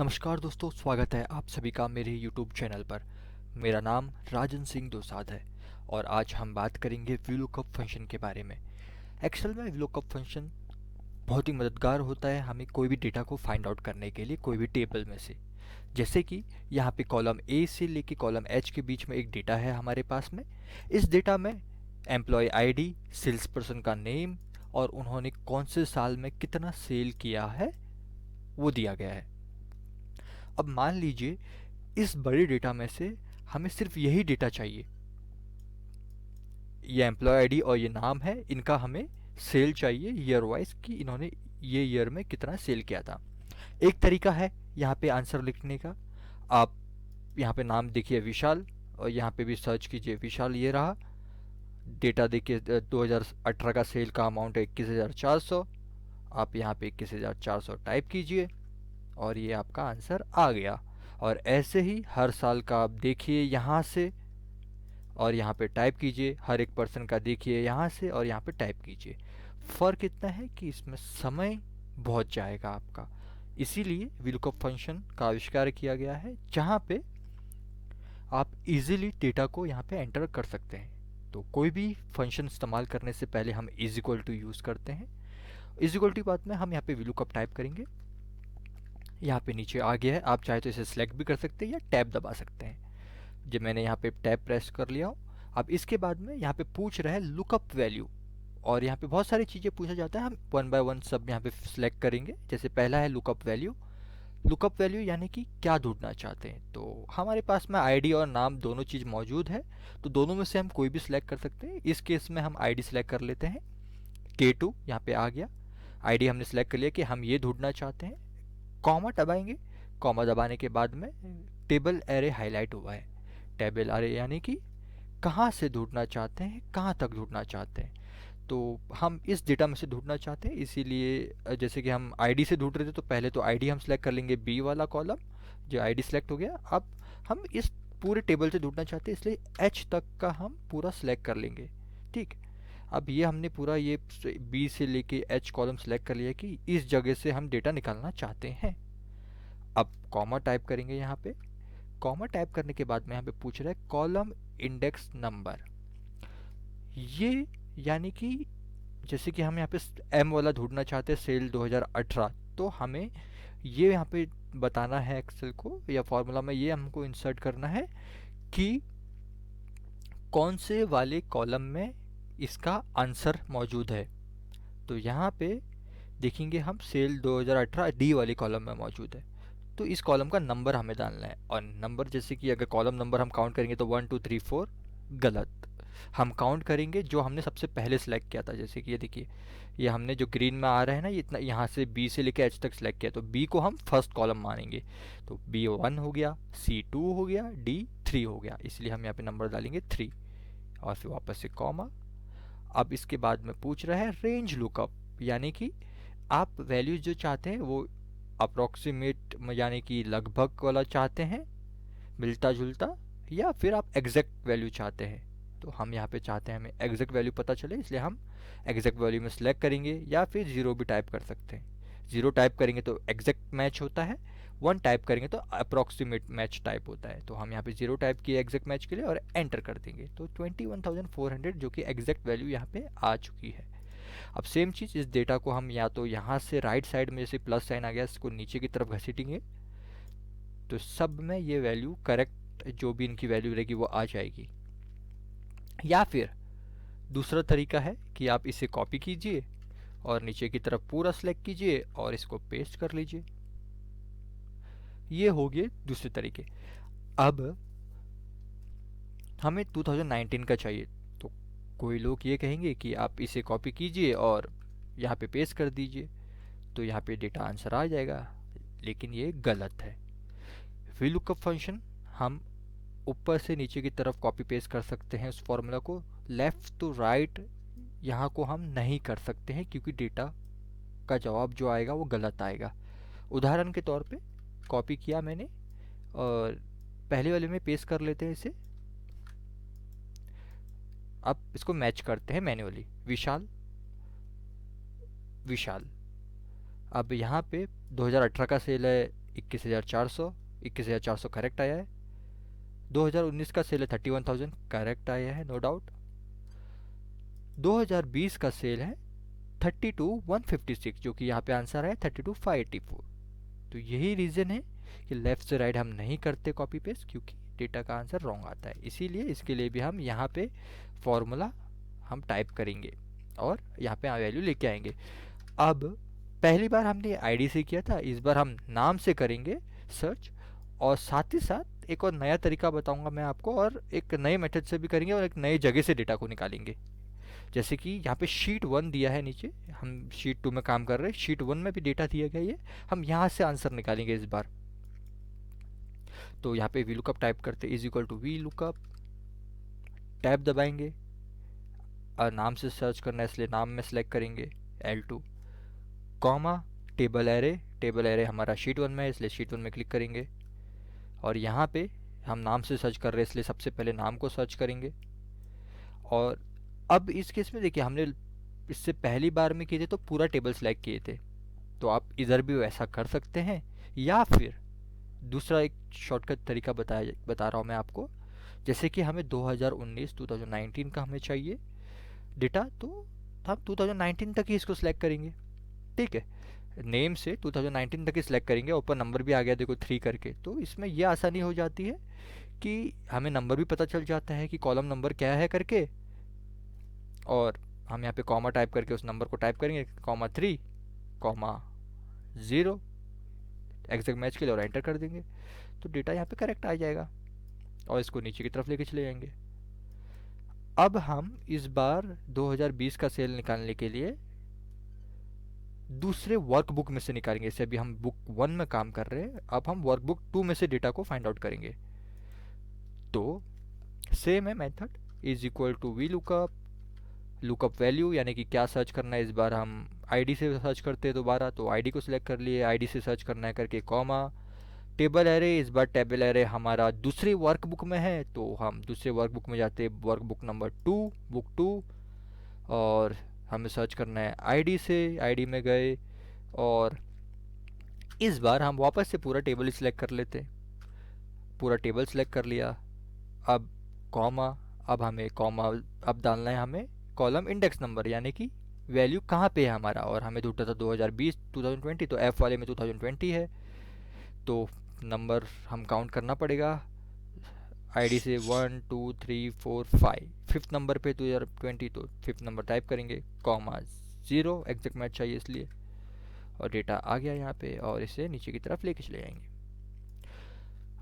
नमस्कार दोस्तों, स्वागत है आप सभी का मेरे YouTube चैनल पर। मेरा नाम राजन सिंह दोसाद है और आज हम बात करेंगे VLOOKUP फंक्शन के बारे में। एक्सेल में VLOOKUP फंक्शन बहुत ही मददगार होता है हमें कोई भी डेटा को फाइंड आउट करने के लिए कोई भी टेबल में से। जैसे कि यहाँ पे कॉलम ए से लेके कॉलम एच के बीच में एक डेटा है हमारे पास में। इस डेटा में एम्प्लॉय आईडी, सेल्स पर्सन का नेम और उन्होंने कौन से साल में कितना सेल किया है वो दिया गया है। अब मान लीजिए इस बड़े डेटा में से हमें सिर्फ यही डेटा चाहिए। ये एम्प्लॉय आईडी और ये नाम है, इनका हमें सेल चाहिए ईयर वाइज कि इन्होंने ये ईयर में कितना सेल किया था। एक तरीका है यहाँ पे आंसर लिखने का। आप यहाँ पे नाम देखिए विशाल और यहाँ पे भी सर्च कीजिए विशाल, ये रहा डेटा। देखिए 2018 का सेल का अमाउंट है 21,400। आप यहाँ पे 21,400 टाइप कीजिए और ये आपका आंसर आ गया। और ऐसे ही हर साल का आप देखिए यहाँ से और यहाँ पे टाइप कीजिए, हर एक पर्सन का देखिए यहाँ से और यहाँ पे टाइप कीजिए। फ़र्क इतना है कि इसमें समय बहुत जाएगा आपका, इसीलिए VLOOKUP फंक्शन का आविष्कार किया गया है जहाँ पे आप इजीली डेटा को यहाँ पे एंटर कर सकते हैं। तो कोई भी फंक्शन इस्तेमाल करने से पहले हम इज इक्वल टू यूज़ करते हैं। इज इक्वल टू बाद में हम यहाँ पे VLOOKUP टाइप करेंगे। यहाँ पे नीचे आ गया है, आप चाहे तो इसे सेलेक्ट भी कर सकते हैं या टैब दबा सकते हैं। जब मैंने यहाँ पे टैब प्रेस कर लिया हो, अब इसके बाद में यहाँ पे पूछ रहा है लुकअप वैल्यू और यहाँ पे बहुत सारी चीज़ें पूछा जाता है। हम वन बाय वन सब यहाँ पे सिलेक्ट करेंगे। जैसे पहला है लुकअप वैल्यू। लुकअप वैल्यू यानी कि क्या ढूंढना चाहते हैं। तो हमारे पास में आईडी और नाम दोनों चीज़ मौजूद है, तो दोनों में से हम कोई भी सिलेक्ट कर सकते हैं। इस केस में हम आईडी सेलेक्ट कर लेते हैं। K2 यहाँ पे आ गया, आईडी हमने सेलेक्ट कर लिया कि हम ये ढूंढना चाहते हैं। कॉमा दबाएंगे, कॉमा दबाने के बाद में टेबल एरे हाईलाइट हुआ है। टेबल एरे यानी कि कहाँ से ढूंढना चाहते हैं, कहाँ तक ढूंढना चाहते हैं। तो हम इस डेटा में से ढूंढना चाहते हैं, इसीलिए जैसे कि हम आईडी से ढूंढ रहे थे तो पहले तो आईडी हम सेलेक्ट कर लेंगे, बी वाला कॉलम जो आईडी सेलेक्ट हो गया। अब हम इस पूरे टेबल से ढूंढना चाहते हैं, इसलिए एच तक का हम पूरा सेलेक्ट कर लेंगे। ठीक, अब ये हमने पूरा ये बी से लेके एच कॉलम सेलेक्ट कर लिया कि इस जगह से हम डेटा निकालना चाहते हैं। अब कॉमा टाइप करेंगे यहाँ पे। कॉमा टाइप करने के बाद में यहाँ पे पूछ रहा है कॉलम इंडेक्स नंबर। ये यानी कि जैसे कि हम यहाँ पे एम वाला ढूंढना चाहते हैं सेल 2018, तो हमें ये यहाँ पे बताना है एक्सेल को या फॉर्मूला में ये हमको इंसर्ट करना है कि कौन से वाले कॉलम में इसका आंसर मौजूद है। तो यहाँ पे देखेंगे हम सेल 2018 डी वाले कॉलम में मौजूद है, तो इस कॉलम का नंबर हमें डालना है। और नंबर जैसे कि अगर कॉलम नंबर हम काउंट करेंगे तो 1 2 3 4 गलत। हम काउंट करेंगे जो हमने सबसे पहले सेलेक्ट किया था। जैसे कि ये देखिए, ये हमने जो ग्रीन में आ रहा है ना, ये इतना यहाँ से बी से लेकर एच तक सेलेक्ट किया, तो बी को हम फर्स्ट कॉलम मानेंगे। तो B1 हो गया, C2 हो गया, D3 हो गया, इसलिए हम यहाँ पे नंबर डालेंगे 3 और फिर वापस से कॉमा। अब इसके बाद में पूछ रहा है रेंज लुकअप, यानी कि आप वैल्यूज जो चाहते हैं वो अप्रोक्सीमेट यानी कि लगभग वाला चाहते हैं, मिलता जुलता, या फिर आप एग्जैक्ट वैल्यू चाहते हैं। तो हम यहाँ पे चाहते हैं हमें एग्जैक्ट वैल्यू पता चले, इसलिए हम एग्जैक्ट वैल्यू में सेलेक्ट करेंगे, या फिर ज़ीरो भी टाइप कर सकते हैं। ज़ीरो टाइप करेंगे तो एग्जैक्ट मैच होता है, वन टाइप करेंगे तो अप्रोक्सीमेट मैच टाइप होता है। तो हम यहाँ पे ज़ीरो टाइप किए एग्जैक्ट मैच के लिए और एंटर कर देंगे, तो 21,400 जो कि एग्जैक्ट वैल्यू यहाँ पे आ चुकी है। अब सेम चीज़ इस डेटा को हम या तो यहाँ से राइट साइड में जैसे प्लस साइन आ गया इसको नीचे की तरफ घसीटेंगे, तो सब में ये वैल्यू करेक्ट जो भी इनकी वैल्यू रहेगी वो आ जाएगी। या फिर दूसरा तरीका है कि आप इसे कॉपी कीजिए और नीचे की तरफ पूरा सेलेक्ट कीजिए और इसको पेस्ट कर लीजिए। ये हो गए दूसरे तरीके। अब हमें 2019 का चाहिए, तो कोई लोग ये कहेंगे कि आप इसे कॉपी कीजिए और यहाँ पे पेस्ट कर दीजिए, तो यहाँ पे डेटा आंसर आ जाएगा, लेकिन ये गलत है। VLOOKUP फंक्शन हम ऊपर से नीचे की तरफ कॉपी पेस्ट कर सकते हैं उस फॉर्मूला को, लेफ़्ट टू राइट यहाँ को हम नहीं कर सकते हैं क्योंकि डेटा का जवाब जो आएगा वो गलत आएगा। उदाहरण के तौर पे कॉपी किया मैंने और पहले वाले में पेस्ट कर लेते हैं इसे। अब इसको मैच करते हैं मैन्युअली, विशाल विशाल। अब यहाँ पे 2018 का सेल है 21,400, 21,400 करेक्ट आया है। 2019 का सेल है 31,000, करेक्ट आया है, नो डाउट। 2020 का सेल है 32,156, जो कि यहाँ पे आंसर है 32,584। तो यही रीज़न है कि लेफ़्ट से राइट हम नहीं करते कॉपी पेस्ट, क्योंकि डेटा का आंसर रॉन्ग आता है। इसीलिए इसके लिए भी हम यहाँ पे फॉर्मूला हम टाइप करेंगे और यहाँ पे वैल्यू लेके आएंगे। अब पहली बार हमने आईडी से किया था, इस बार हम नाम से करेंगे सर्च, और साथ ही साथ एक और नया तरीका बताऊंगा मैं आपको, और एक नए मेथड से भी करेंगे और एक नए जगह से डेटा को निकालेंगे। जैसे कि यहाँ पे शीट 1 दिया है नीचे, हम शीट 2 में काम कर रहे हैं, शीट 1 में भी डेटा दिया गया है, हम यहाँ से आंसर निकालेंगे इस बार। तो यहाँ पे वी लुकअप टाइप करते is equal to V lookup, tab दबाएंगे, नाम से सर्च करना है इसलिए नाम में सेलेक्ट करेंगे L2, comma table array, table array हमारा शीट 1 में है इसलिए शीट 1 में क्लिक करेंगे, और यहाँ पे हम नाम से सर्च कर रहे हैं इसलिए सबसे पहले नाम को सर्च करेंगे। और अब इस केस में देखिए, हमने इससे पहली बार में किए थे तो पूरा टेबल सेलेक्ट किए थे, तो आप इधर भी वैसा कर सकते हैं, या फिर दूसरा एक शॉर्टकट तरीका बता रहा हूँ मैं आपको। जैसे कि हमें 2019 का हमें चाहिए डेटा, तो हम 2019 तक ही इसको सिलेक्ट करेंगे, ठीक है। नेम से 2019 तक ही सिलेक्ट करेंगे, ऊपर नंबर भी आ गया देखो 3 करके, तो इसमें यह आसानी हो जाती है कि हमें नंबर भी पता चल जाता है कि कॉलम नंबर क्या है करके, और हम यहाँ पे कॉमा टाइप करके उस नंबर को टाइप करेंगे, ,3, ,0 एग्जैक्ट मैच के लिए, और एंटर कर देंगे, तो डेटा यहाँ पे करेक्ट आ जाएगा, और इसको नीचे की तरफ लेके चले जाएंगे। अब हम इस बार 2020 का सेल निकालने के लिए दूसरे वर्कबुक में से निकालेंगे। जैसे अभी हम बुक 1 में काम कर रहे हैं, अब हम वर्कबुक 2 में से डेटा को फाइंड आउट करेंगे। तो सेम है method, is equal to V lookup, lookup value यानी कि क्या सर्च करना है, इस बार हम आईडी से सर्च करते हैं दोबारा, तो आईडी को सिलेक्ट कर लिए, आईडी से सर्च करना है करके, कॉमा टेबल एरे, इस बार टेबल एरे हमारा दूसरी वर्कबुक में है तो हम दूसरे वर्कबुक में जाते हैं, वर्कबुक नंबर 2, बुक 2, और हमें सर्च करना है आईडी से, आईडी में गए, और इस बार हम वापस से पूरा टेबल ही सिलेक्ट कर लेते हैं, पूरा टेबल सिलेक्ट कर लिया। अब कॉमा, अब हमें कॉमा अब डालना है हमें कॉलम इंडेक्स नंबर, यानी कि वैल्यू कहाँ पे है हमारा, और हमें ढूंढना था 2020 2020, तो एफ वाले में 2020 है, तो नंबर हम काउंट करना पड़ेगा आईडी से 1 2 3 4 5, फिफ्थ नंबर पे 2020, तो फिफ्थ नंबर टाइप करेंगे, ,0 एग्जैक्ट मैच चाहिए इसलिए, और डेटा आ गया यहाँ पे, और इसे नीचे की तरफ लेके चले जाएंगे।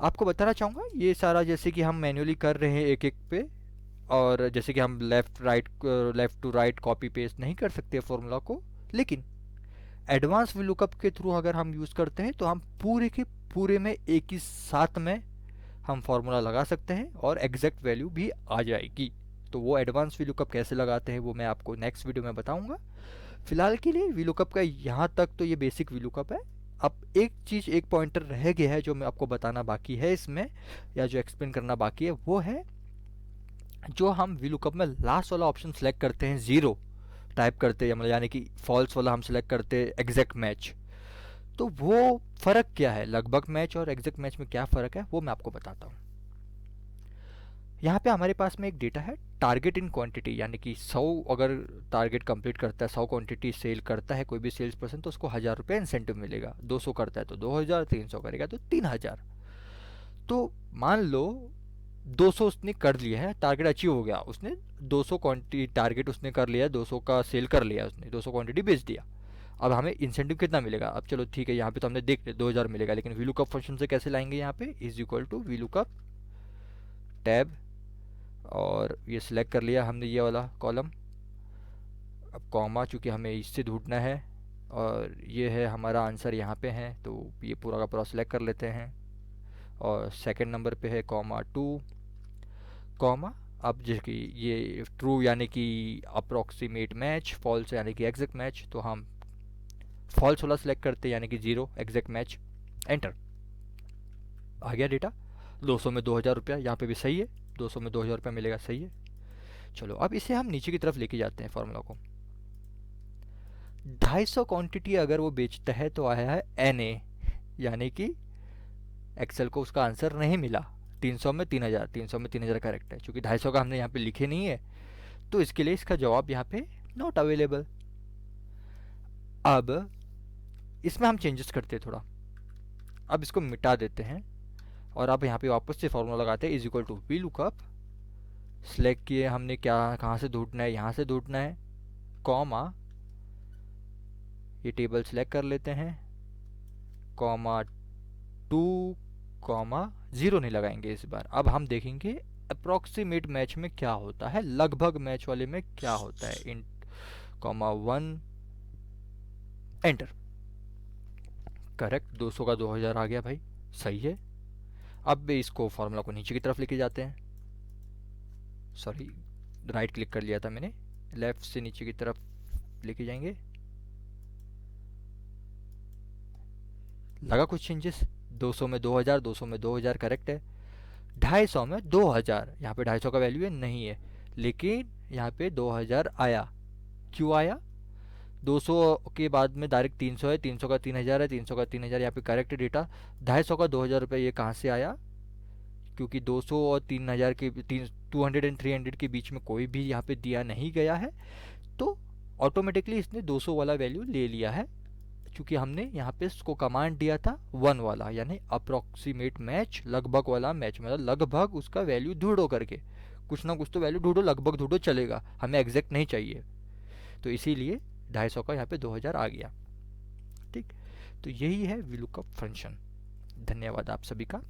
आपको बताना चाहूँगा ये सारा जैसे कि हम मैन्युअली कर रहे हैं एक एक पे, और जैसे कि हम left to right copy paste नहीं कर सकते फॉर्मूला को, लेकिन एडवांस वी लुकअप के थ्रू अगर हम यूज़ करते हैं तो हम पूरे के पूरे में एक ही साथ में हम फार्मूला लगा सकते हैं और एग्जैक्ट वैल्यू भी आ जाएगी। तो वो एडवांस वी लुकअप कैसे लगाते हैं वो मैं आपको नेक्स्ट वीडियो में बताऊंगा। फिलहाल के लिए वी लुकअप का यहाँ तक तो ये बेसिक वी लुकअप है। अब एक चीज़, एक पॉइंटर रह गया है जो मैं आपको बताना बाकी है इसमें, या जो एक्सप्लेन करना बाकी है, वो है जो हम वी लुकअप में लास्ट वाला ऑप्शन सेलेक्ट करते हैं, 0 टाइप करते हैं, मतलब यानी कि फॉल्स वाला हम सेलेक्ट करते हैं एग्जैक्ट मैच। तो वो फ़र्क क्या है, लगभग मैच और एग्जैक्ट मैच में क्या फ़र्क है वो मैं आपको बताता हूँ। यहाँ पे हमारे पास में एक डेटा है टारगेट इन क्वांटिटी, यानी कि 100 अगर टारगेट कंप्लीट करता है, 100 क्वांटिटी सेल करता है कोई भी सेल्स पर्सन, तो उसको 1000 रुपये इंसेंटिव मिलेगा। 200 करता है तो 2000, 300 करेगा तो 3000। तो मान लो 200 उसने कर लिया है, टारगेट अचीव हो गया, उसने 200 क्वांटिटी टारगेट उसने कर लिया, 200 का सेल कर लिया उसने, 200 क्वांटिटी बेच दिया। अब हमें इंसेंटिव कितना मिलेगा, अब चलो ठीक है यहाँ पे तो हमने देख लिया 2000 मिलेगा, लेकिन वी लुकअप फंक्शन से कैसे लाएंगे, यहाँ पे is equal to V lookup tab, और ये सिलेक्ट कर लिया हमने ये वाला कॉलम। अब कॉमा, चूँकि हमें इससे ढूंढना है और ये है हमारा आंसर यहाँ पे है, तो ये पूरा का पूरा सिलेक्ट कर लेते हैं, और सेकंड नंबर पे है ,2, कॉमा, अब जैसे कि ये ट्रू यानी कि अप्रॉक्सीमेट मैच, फॉल्स यानी कि एग्जैक्ट मैच, तो हम फॉल्स वाला सिलेक्ट करते हैं यानी कि 0 एग्जैक्ट मैच, एंटर। आ गया डेटा 200 में 2000 रुपया, यहाँ पे भी सही है, 200 में 2000 रुपया मिलेगा, सही है। चलो अब इसे हम नीचे की तरफ लेके जाते हैं फार्मूला को। 250 क्वांटिटी अगर वो बेचता है तो आया है NA, यानी कि एक्सेल को उसका आंसर नहीं मिला। 300 में 3000, 300 में 3000 करेक्ट है, चूँकि 250 का हमने यहाँ पे लिखे नहीं है, तो इसके लिए इसका जवाब यहाँ पे नॉट अवेलेबल। अब इसमें हम चेंजेस करते हैं थोड़ा। अब इसको मिटा देते हैं और अब यहाँ पे वापस से फॉर्मूला लगाते हैं, is equal to V lookup, select किए हमने क्या, कहाँ से ढूंढना है, यहाँ से ढूंढना है, कॉमा, ये टेबल सेलेक्ट कर लेते हैं, कॉमा 2, कॉमा 0 नहीं लगाएंगे इस बार। अब हम देखेंगे अप्रॉक्सीमेट मैच में क्या होता है, लगभग मैच वाले में क्या होता है। इन कॉमा 1, एंटर। करेक्ट, 200 का 2000 आ गया भाई, सही है। अब इसको फॉर्मूला को नीचे की तरफ लेके जाते हैं, सॉरी राइट क्लिक कर लिया था मैंने, लेफ्ट से नीचे की तरफ लेके जाएंगे। लगा कुछ चेंजेस, 200 में 2000, 200 में 2000 करेक्ट है, 250 में 2000, यहाँ पे 250 का वैल्यू है नहीं है, लेकिन यहाँ पे 2000 आया। क्यों आया? 200 के बाद में डायरेक्ट 300 है, 300 का 3000 है, 300 का 3000 यहाँ पे करेक्ट डेटा। 250 का 2000 रुपये ये कहाँ से आया? क्योंकि 200 और 3000 के 200 एंड 300 के बीच में कोई भी यहाँ पे दिया नहीं गया है, तो ऑटोमेटिकली इसने 200 वाला वैल्यू ले लिया है, क्योंकि हमने यहाँ पे इसको कमांड दिया था 1 वाला, यानी अप्रोक्सीमेट मैच, लगभग वाला मैच, मतलब लगभग उसका वैल्यू ढूंढो करके, कुछ ना कुछ तो वैल्यू ढूंढो, लगभग ढूंढो चलेगा, हमें एग्जैक्ट नहीं चाहिए। तो इसीलिए 250 का यहाँ पे 2000 आ गया। ठीक, तो यही है वी लुकअप फंक्शन। धन्यवाद आप सभी का।